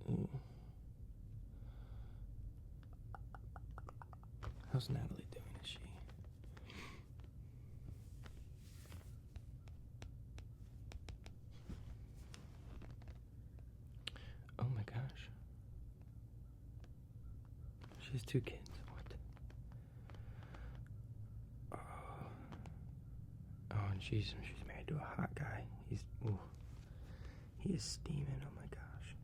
Ooh. How's Natalie doing? Is she? Oh my gosh. She has 2 kids. What? Oh, and she's married to a hot guy. He is steaming. Oh my gosh.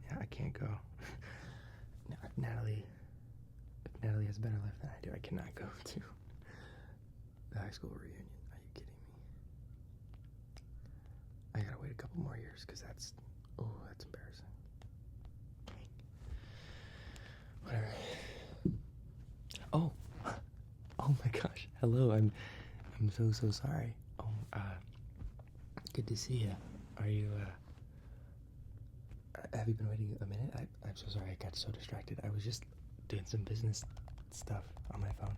Yeah, I can't go. If Natalie has a better life than I do, I cannot go to the high school reunion. Are you kidding me? I gotta wait a couple more years because that's embarrassing. Whatever. Oh my gosh. Hello. I'm so sorry. Good to see you. Are you have you been waiting a minute? I'm so sorry. I got so distracted. I was just doing some business stuff on my phone.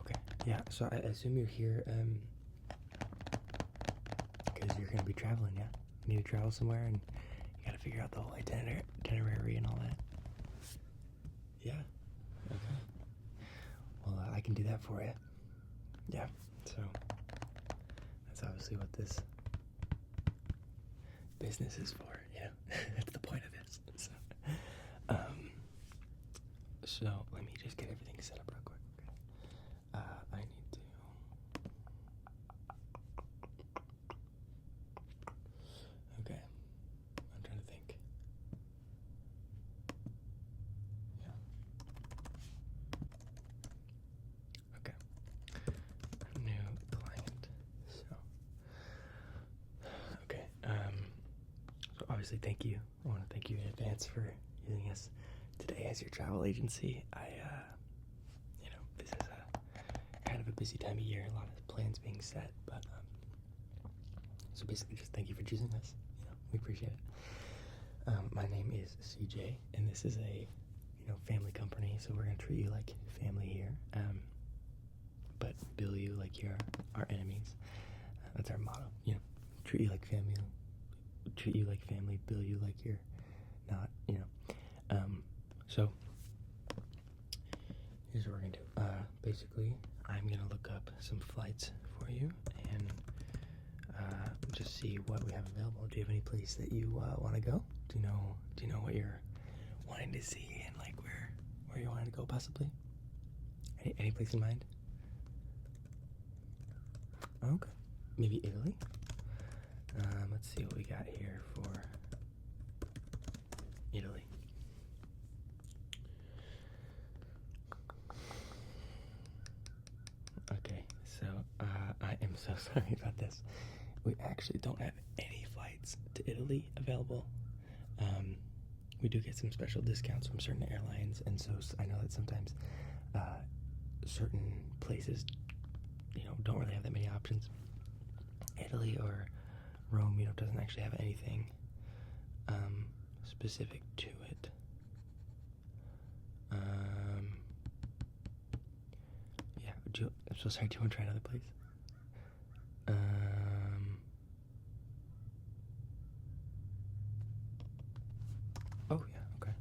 Okay. Yeah. So I assume you're here because you're gonna be traveling. Yeah. You need to travel somewhere, and you gotta figure out the whole itinerary and all that. Yeah. Okay. Well, I can do that for you. Yeah. So that's obviously what this business is for. You know, that's the point of this. So let me just get everything set up real quick. Okay. I need to. Okay. I'm trying to think. Yeah. Okay. New client. Okay. So obviously, thank you. I want to thank you in advance for using us today as your travel agency. This is a kind of a busy time of year. A lot of plans being set, but so basically, just thank you for choosing us. We appreciate it. My name is CJ, and this is a family company, so we're gonna treat you like family here, but bill you like you're our enemies. That's our motto. Treat you like family, bill you like you're not. So here's what we're gonna do. Basically, I'm gonna look up some flights for you and just see what we have available. Do you have any place that you want to go? Do you know what you're wanting to see and like where you wanted to go possibly? Any place in mind? Okay, maybe Italy. Let's see what we got here for Italy. Okay, so I am so sorry about this. We actually don't have any flights to Italy available. We do get some special discounts from certain airlines, and so I know that sometimes certain places, don't really have that many options. Italy or Rome, doesn't actually have anything specific to it. Yeah, I'm so sorry. Do you want to try another place? Oh yeah, okay.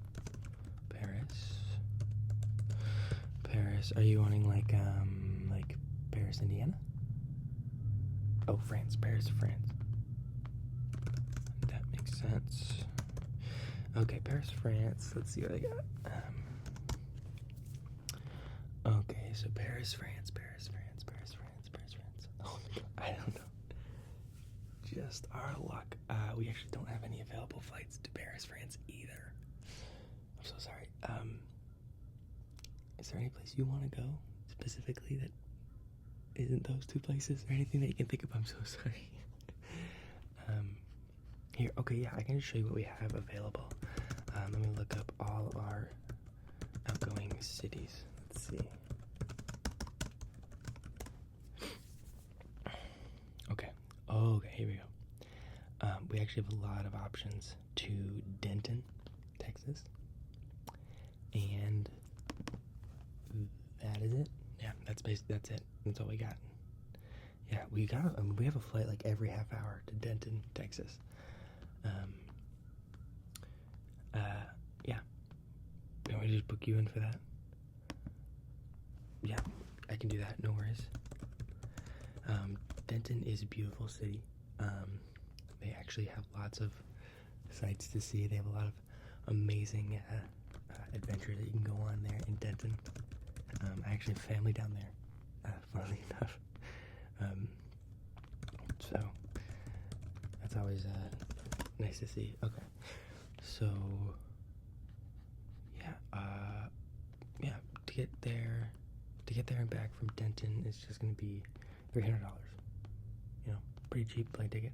Paris. Are you wanting like Paris, Indiana? Oh, Paris, France. That makes sense. Okay, Paris, France. Let's see what I got. Okay, so Paris, France. Oh my god, I don't know. Just our luck. We actually don't have any available flights to Paris, France either. I'm so sorry. Is there any place you want to go specifically that isn't those 2 places, or anything that you can think of? I'm so sorry. Here, okay, yeah, I can just show you what we have available. Let me look up all of our outgoing cities. Let's see. Okay, here we go. We actually have a lot of options to Denton, Texas, and that is it? Yeah, that's it. That's all we got. Yeah, we have a flight like every half hour to Denton, Texas. Yeah. You want me to just book you in for that? Yeah, I can do that. No worries. Denton is a beautiful city. They actually have lots of sights to see. They have a lot of amazing adventures that you can go on there in Denton. I actually have family down there, funnily enough. So that's always nice to see. Okay, so yeah, to get there and back from Denton is just gonna be $300. You know, pretty cheap plane ticket.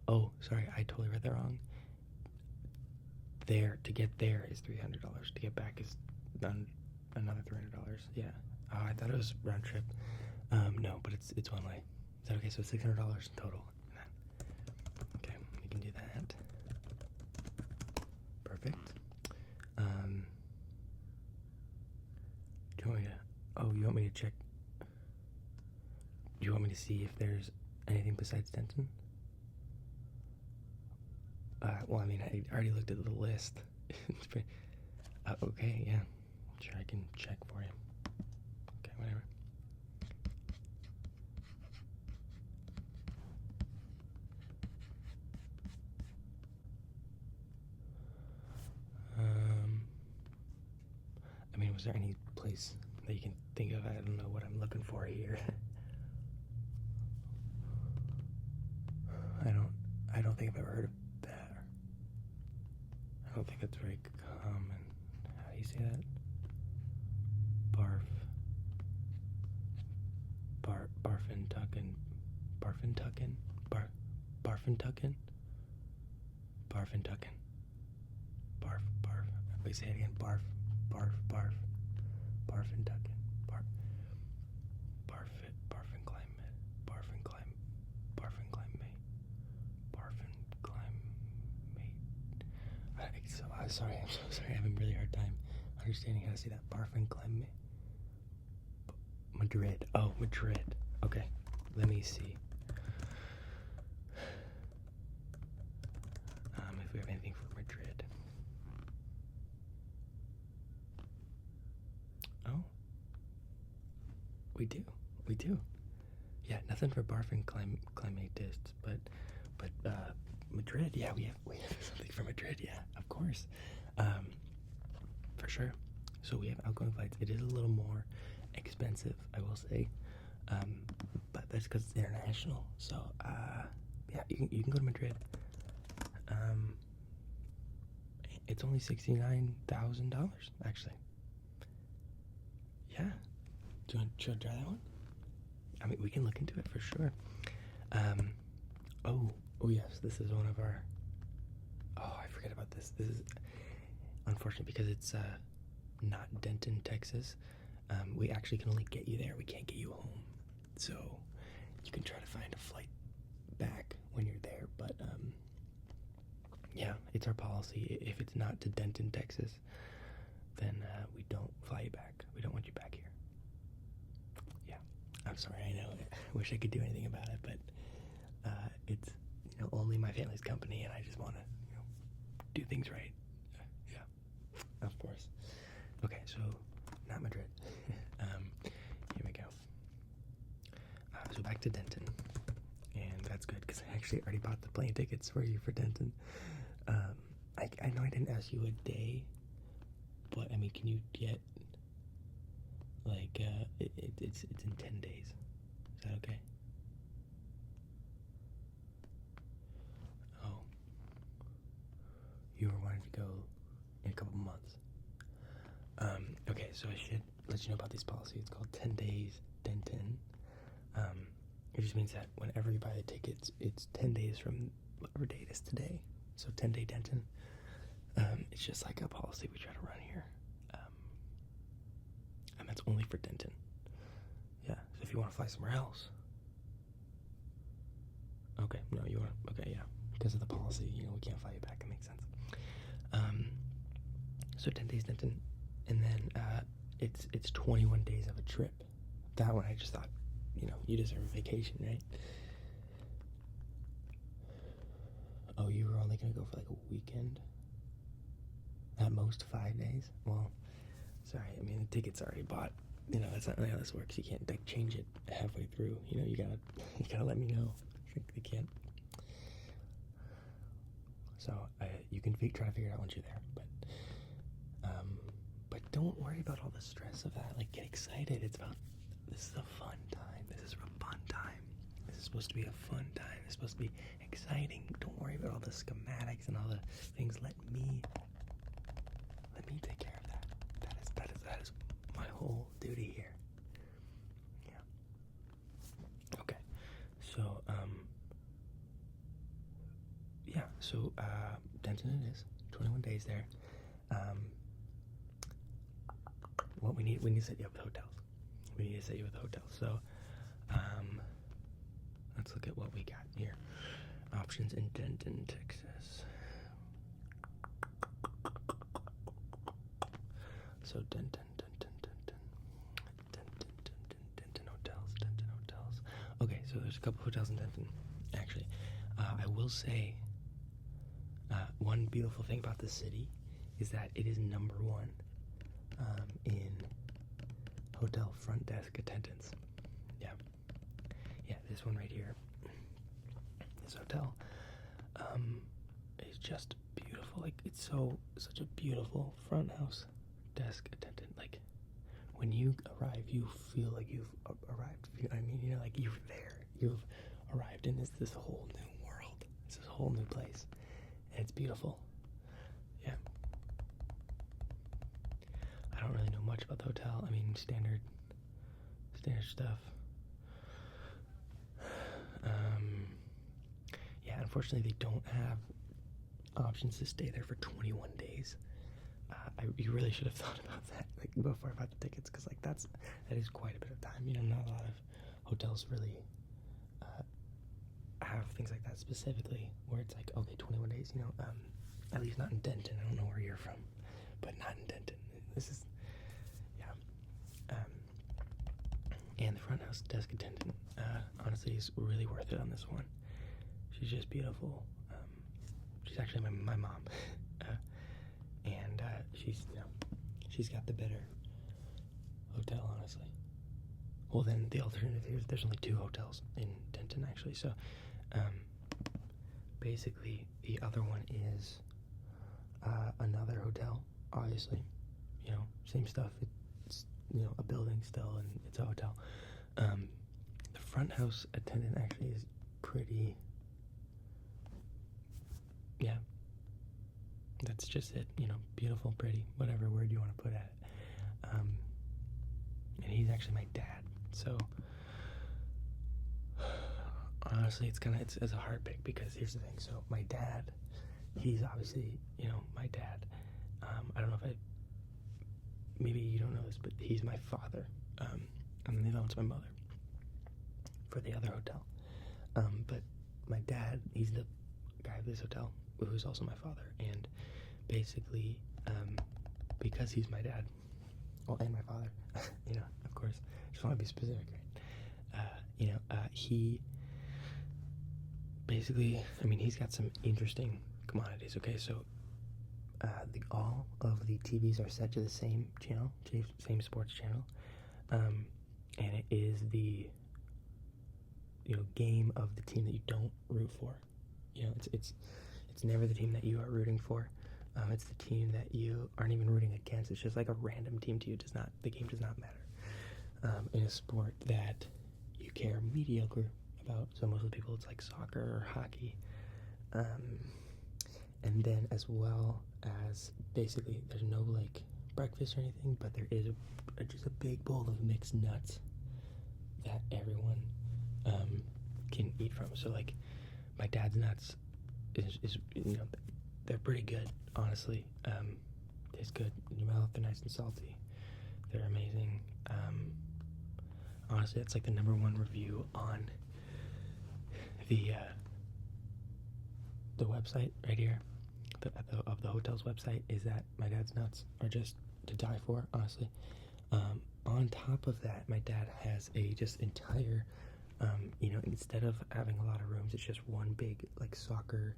Oh, sorry, I totally read that wrong. To get there is $300. To get back is another $300. Yeah. I thought it was round trip. No, but it's one way. Is that okay? So it's $600 in total. Okay, we can do that. Perfect. Do you want me to? Oh, you want me to check? Do you want me to see if there's anything besides Denton? Well, I mean, I already looked at the list. Okay, yeah. Sure, I can check for you. Okay, whatever. I mean, was there any place that you can think of? I don't know what I'm looking for here. I don't think I've ever heard of that. I don't think that's very common. How do you say that? Barfintucken. Wait, say it again. Barfintucken. Sorry, I'm so sorry. I'm having a really hard time understanding how to say that. Barfintucken. Madrid. Oh, Madrid. Okay, let me see. If we have anything for Madrid. Oh, we do. Yeah, nothing for Barfintucken, but Madrid. Yeah, we have something for Madrid. Yeah, of course. For sure. So we have outgoing flights. It is a little more expensive, I will say, but that's because it's international. So yeah, you can go to Madrid. It's only $69,000 actually. Yeah. Do you want to try that one? I mean, we can look into it for sure. Oh yes, this is one of our. Oh, I forget about this. This is unfortunate because it's not Denton, Texas. We actually can only get you there. We can't get you home. So you can try to find a flight back when you're there. But yeah, it's our policy. If it's not to Denton, Texas, then we don't fly you back. We don't want you back here. Yeah, I'm sorry. I know. I wish I could do anything about it, but it's only my family's company, and I just want to do things right. Yeah, of course. Okay, so not Madrid. Here we go. So back to Denton, and that's good because I actually already bought the plane tickets for you for Denton. I know I didn't ask you a day, but I mean, can you get like it's in 10 days? Is that okay? Oh, you were wanting to go in a couple months. Okay, so I should let you know about this policy. It's called 10 days Denton. It just means that whenever you buy the tickets, it's 10 days from whatever date is today. So 10-day Denton. It's just like a policy we try to run here. And that's only for Denton. Yeah, so if you want to fly somewhere else. Okay, no, you want to, okay, yeah. Because of the policy, we can't fly you back. It makes sense. So 10 days Denton. And then it's 21 days of a trip. That one I just thought, you deserve a vacation, right? Oh, you were only gonna go for like a weekend? At most 5 days? Well, sorry, I mean the ticket's already bought. That's not really how this works. You can't like change it halfway through. You gotta let me know. They can't. So you can try to figure it out once you're there, but don't worry about all the stress of that. Like, get excited. This is a fun time. This is a fun time. This is supposed to be a fun time. It's supposed to be exciting. Don't worry about all the schematics and all the things. Let me take care of that. That is my whole duty here. Yeah. Okay. So Denton it is. 21 days there. What we need to set you up with hotels. So, let's look at what we got here. Options in Denton, Texas. So Denton hotels. Okay, so there's a couple hotels in Denton, actually. I will say, one beautiful thing about this city is that it is number one in hotel front desk attendance. Yeah, this one right here, this hotel, is just beautiful. Like, it's such a beautiful front house desk attendant. Like, when you arrive, you feel like you've arrived. I mean, like you're there. You've arrived in this whole new world. It's this whole new place, and it's beautiful. Yeah. I don't really know much about the hotel. I mean, standard stuff. Yeah, unfortunately, they don't have options to stay there for 21 days. You really should have thought about that before I bought the tickets, because that is quite a bit of time. Not a lot of hotels really have things like that specifically, where it's like, okay, 21 days. At least not in Denton. I don't know where you're from, but not in Denton. This is, yeah. And the front house desk attendant, honestly, is really worth it on this one. She's just beautiful. She's actually my mom. And she's got the better hotel, honestly. Well, then the alternative is there's only 2 hotels in Denton, actually. So, basically, the other one is another hotel, obviously. Same stuff. It's, a building still, and it's a hotel. The front house attendant actually is pretty, yeah. That's just it, beautiful, pretty, whatever word you want to put at it. And he's actually my dad, so honestly, it's a hard pick, because here's the thing. So my dad, he's obviously, my dad. I don't know if maybe you don't know this, but he's my father. And then the other one's my mother for the other hotel. But my dad, he's the guy of this hotel, who's also my father, and basically, because he's my dad, and my father, of course, just want to be specific, right? He basically, he's got some interesting commodities. Okay, so all of the TVs are set to the same channel, same sports channel, and it is the game of the team that you don't root for. It's never the team that you are rooting for. It's the team that you aren't even rooting against. It's just like a random team to you. The game does not matter. In a sport that you care mediocre about. So most of the people, it's like soccer or hockey. And then as well as, basically, there's no breakfast or anything, but there is just a big bowl of mixed nuts that everyone can eat from. So my dad's nuts is they're pretty good, honestly. Taste good in your mouth. They're nice and salty. They're amazing. Honestly, that's the number 1 review on the website right here, of the hotel's website, is that my dad's nuts are just to die for, honestly. On top of that, my dad has a just entire, instead of having a lot of rooms, it's just one big, like, soccer,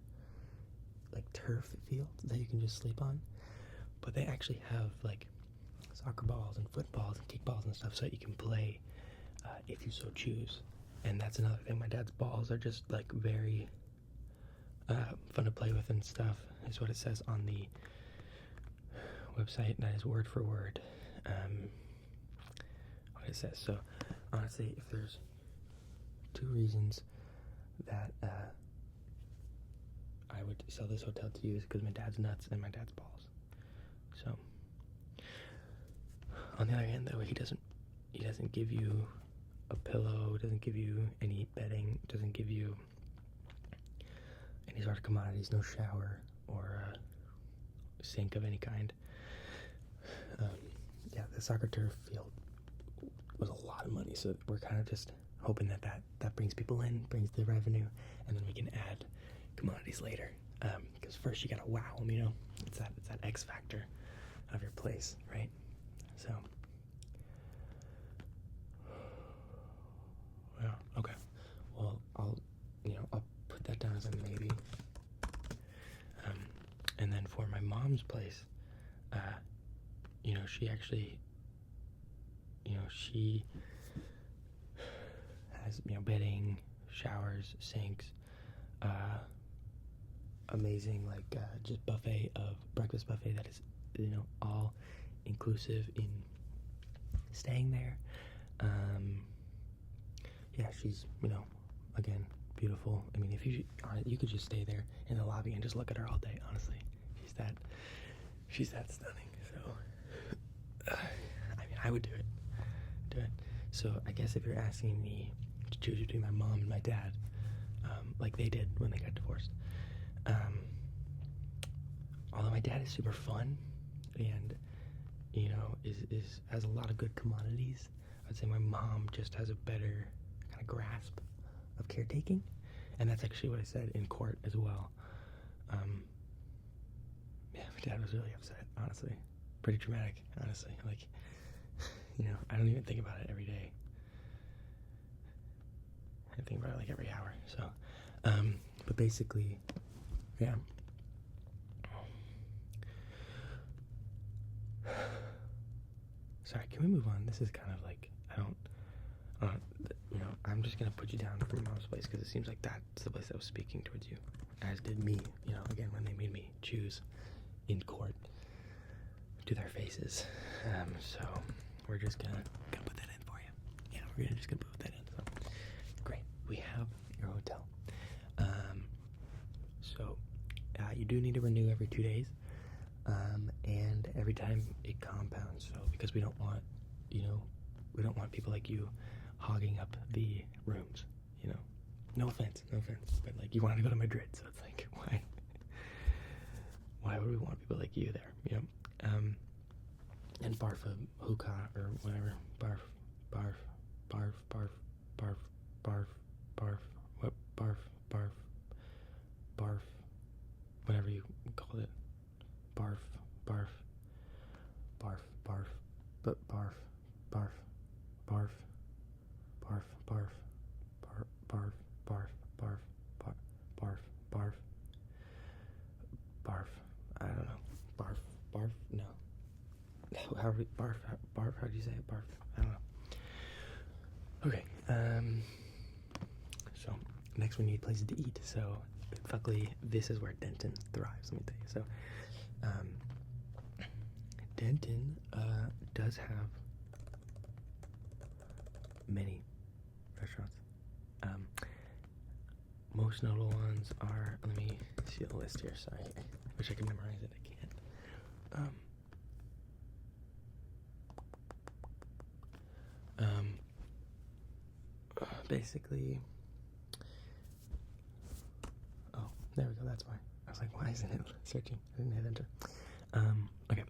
like, turf field that you can just sleep on. But they actually have, like, soccer balls and footballs and kickballs and stuff so that you can play if you so choose. And that's another thing. My dad's balls are just, like, very fun to play with and stuff, is what it says on the website. That is word for word what it says. So, honestly, if there's 2 reasons that I would sell this hotel to you, is because my dad's nuts and my dad's balls. So, on the other hand, though, he doesn't give you a pillow, doesn't give you any bedding, doesn't give you any sort of commodities, no shower or sink of any kind. The soccer turf field was a lot of money, so we're kind of just hoping that brings people in, brings the revenue, and then we can add commodities later. Because first you gotta wow them, it's that X factor of your place, right? So, well, okay. Well, I'll put that down as a maybe. And then for my mom's place, she actually, she has, bedding, showers, sinks, amazing, like, just breakfast buffet that is, all inclusive in staying there. She's, again, beautiful. I mean, if you could just stay there in the lobby and just look at her all day, honestly. She's that stunning. So, I would do it. So, I guess if you're asking me to choose between my mom and my dad, like they did when they got divorced, although my dad is super fun and, has a lot of good commodities, I'd say my mom just has a better kind of grasp of caretaking, and that's actually what I said in court as well. My dad was really upset, honestly. Pretty dramatic, honestly. Like, I don't even think about it every day. I think about it like every hour. So, but basically, yeah. Sorry, can we move on? This is kind of like, I'm just gonna put you down for your mom's place because it seems like that's the place that was speaking towards you, as did me, again, when they made me choose in court to their faces. So we're just gonna put that in for you. Yeah, we're just gonna put that in. So great, we have your hotel. So you do need to renew every 2 days, and every time it compounds. So because we don't want people like you hogging up the rooms. No offense, but like you wanted to go to Madrid, so it's like why would we want people like you there? And barf a hookah or whatever. Barf, whatever you called it. Barf, I don't know. Barf, no. How do you say it? Barf, I don't know. Okay, so next we need places to eat. So luckily this is where Denton thrives, let me tell you. So Denton does have many restaurants. Most notable ones are, let me see the list here, sorry, I wish I could memorize it, I can't. Basically, oh, there we go, that's why. I was like, why isn't it searching? I didn't hit enter. Okay,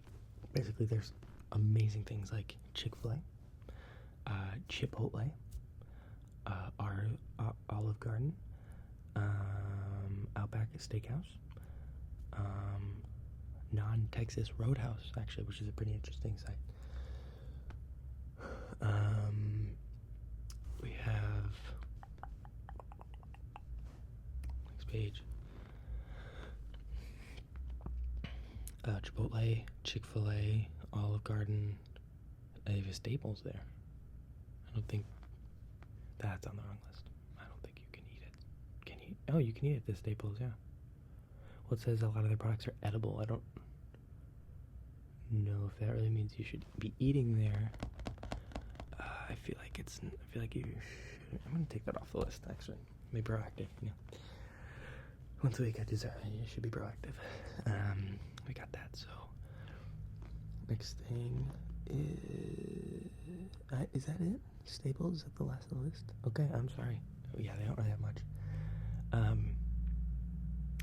basically there's amazing things like Chick-fil-A, Chipotle, our Olive Garden, Outback Steakhouse, Non-Texas Roadhouse, actually, which is a pretty interesting site. We have next page. Chipotle, Chick-fil-A, Olive Garden. They have Staples there. I don't think that's on the wrong list. I don't think you can eat it. Can you? Oh, you can eat it at the Staples, yeah. Well, it says a lot of their products are edible. I don't know if that really means you should be eating there. I feel like you should. I'm gonna take that off the list, actually. Be proactive, Once a week I dessert, you should be proactive. We got that, so next thing is that it? Staples? Is that the last of the list? Okay, I'm sorry. Oh, yeah, they don't really have much.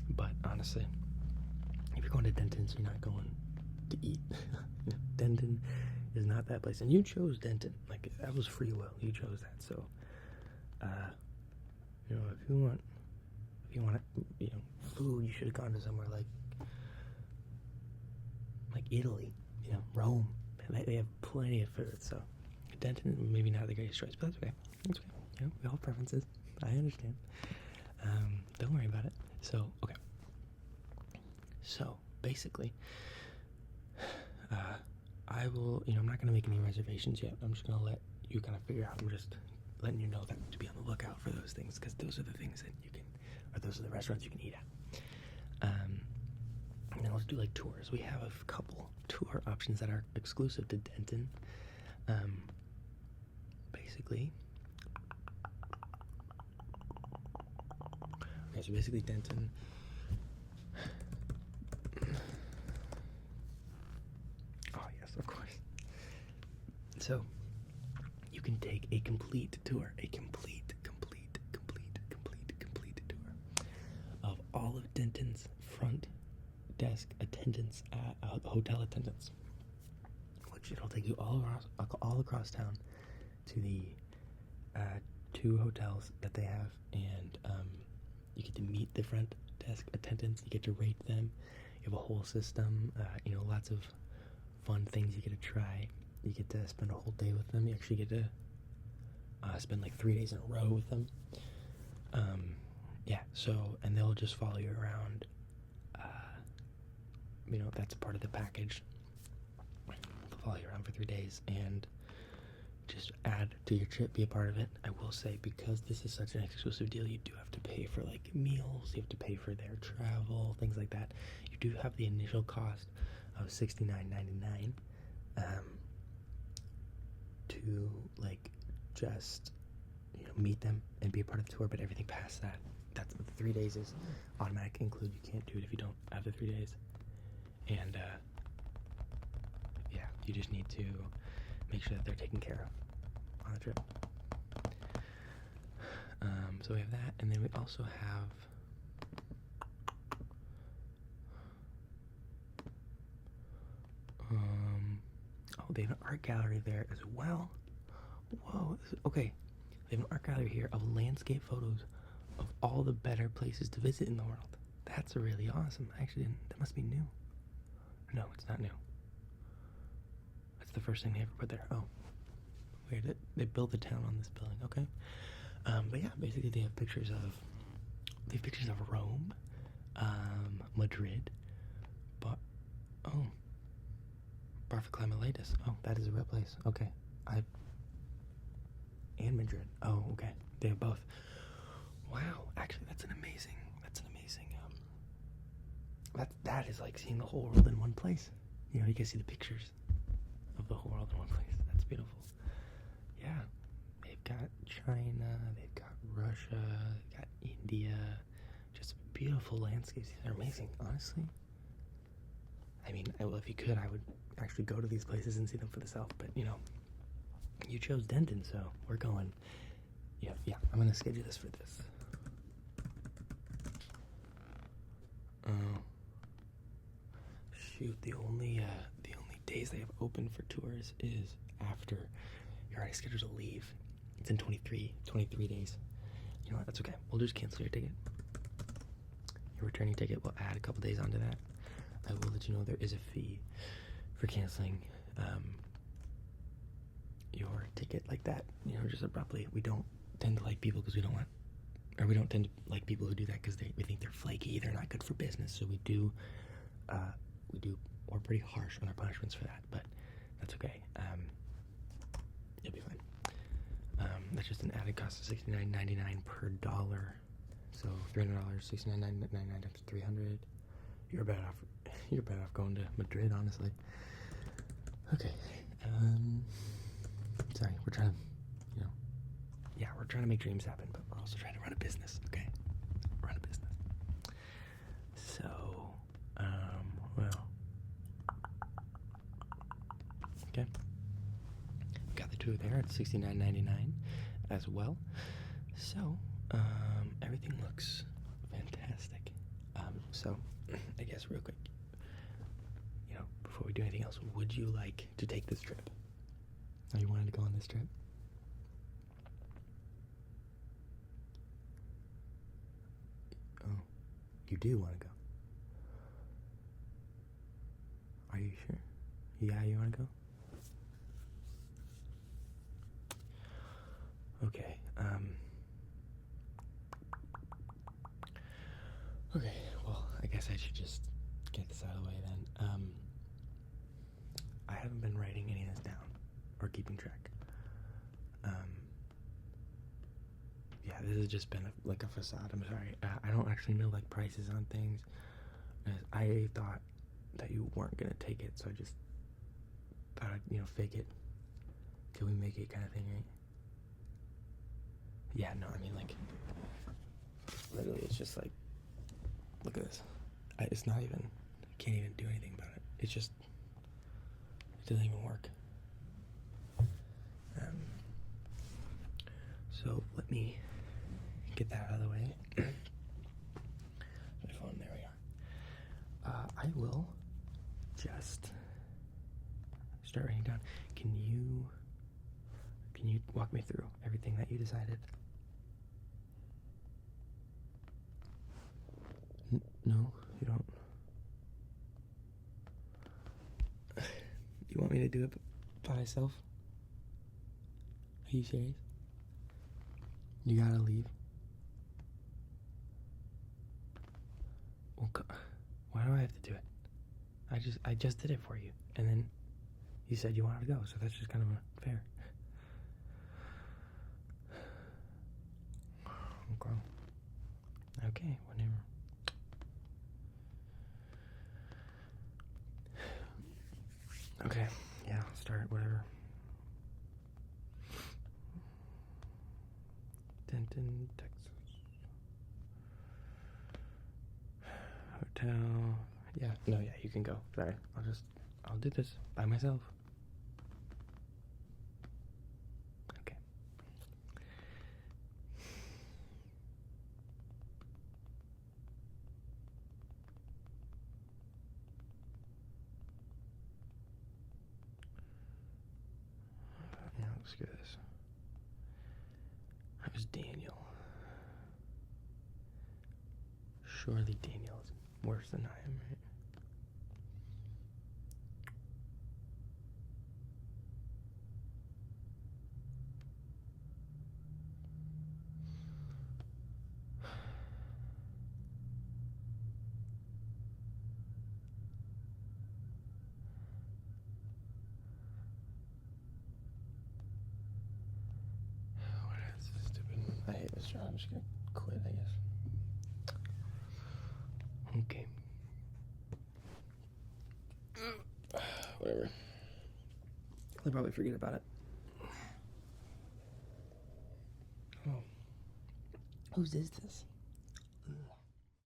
But honestly, if you're going to Denton's, you're not going to eat. Denton is not that place, and you chose Denton. Like, that was free will. You chose that, so if you want food, you should have gone to somewhere like Italy, Rome. They have plenty of food, so Denton maybe not the greatest choice, but that's okay. That's okay. We all have preferences. I understand. Don't worry about it. So, okay. So, basically, I will, I'm not going to make any reservations yet. I'm just going to let you kind of figure out. I'm just letting you know that to be on the lookout for those things, because those are the things that you can, or those are the restaurants you can eat at. And then let's do like tours. We have a couple tour options that are exclusive to Denton. Basically, okay, so basically Denton. Oh yes, of course. So you can take a complete tour, a complete tour of all of Denton's front desk attendants, hotel attendants, which it'll take you all across town to the 2 hotels that they have, and you get to meet the front desk attendants. You get to rate them. You have a whole system. Lots of fun things you get to try. You get to spend a whole day with them. You actually get to spend like 3 days in a row with them. And they'll just follow you around. That's part of the package. They'll follow you around for 3 days and just add to your trip, be a part of it. I will say, because this is such an exclusive deal, you do have to pay for like meals, you have to pay for their travel, things like that. You do have the initial cost of $69.99 to like just meet them and be a part of the tour, but everything past that, that's the 3 days is automatic include. You can't do it if you don't have the 3 days. And you just need to make sure that they're taken care of on the trip. So we have that, and then we also have they have an art gallery there as well. Whoa, okay. They have an art gallery here of landscape photos of all the better places to visit in the world. That's really awesome. Actually, that must be new. No, it's not new. That's the first thing they ever put there. Oh, weird. They built the town on this building. Okay. But yeah, basically they have pictures of Rome, Madrid, Bartholomeus. Oh, that is a real place. Okay. And Madrid. Oh, okay. They have both. Wow. Actually, that's an amazing. That is like seeing the whole world in one place. You can see the pictures of the whole world in one place. That's beautiful. Yeah. They've got China, they've got Russia, they've got India. Just beautiful landscapes. These are amazing, honestly. I mean, if you could, I would actually go to these places and see them for myself. But, you chose Denton, so we're going. Yeah, I'm going to schedule this for this. Shoot, the only days they have open for tours is after you're already scheduled to leave. It's in 23 days. You know what, that's okay. We'll just cancel your ticket. Your returning ticket, we'll add a couple days onto that. I will let you know there is a fee for canceling your ticket like that, you know, just abruptly. We don't tend to like people because we don't want, or we don't tend to like people who do that because we think they're flaky, they're not good for business. So we're pretty harsh on our punishments for that, but that's okay. You'll be fine. That's just an added cost of $69.99 per dollar. So $300, $69.99 times 300. You're better off going to Madrid, honestly. Okay. Sorry, we're trying to, we're trying to make dreams happen, but we're also trying to run a business, okay? Run a business. So, well, okay. Got the two there at $69.99 as well. So, everything looks fantastic. So, I guess real quick, before we do anything else, would you like to take this trip? Oh, you wanted to go on this trip? Oh, you do want to go? Are you sure? Yeah, you want to go? Okay, okay, well, I guess I should just get this out of the way then. I haven't been writing any of this down, or keeping track. Yeah, this has just been like a facade, I'm sorry. I don't actually know, like, prices on things. I thought that you weren't gonna take it, so I just thought I'd, fake it till we make it kind of thing, right? Yeah, no, I mean, like, literally, it's just like, look at this. It's not even, I can't even do anything about it. It's just, it doesn't even work. So let me get that out of the way. My phone, there we are. I will just start writing down. Can you walk me through everything that you decided? No, you don't. You want me to do it by myself? Are you serious? You gotta leave? Well, why do I have to do it? I just did it for you, and then you said you wanted to go, so that's just kind of unfair. Okay, whatever. Okay, yeah, I'll start, whatever. Denton, Texas. Hotel. Yeah, no, yeah, you can go. Sorry, I'll do this by myself. Okay. Yeah, let's do this. How's Daniel? Surely Daniel is worse than I am, right? What is this stupid? I hate this job. I'm just gonna quit, I guess. Okay. Whatever. I'll probably forget about it. Oh. Whose is this?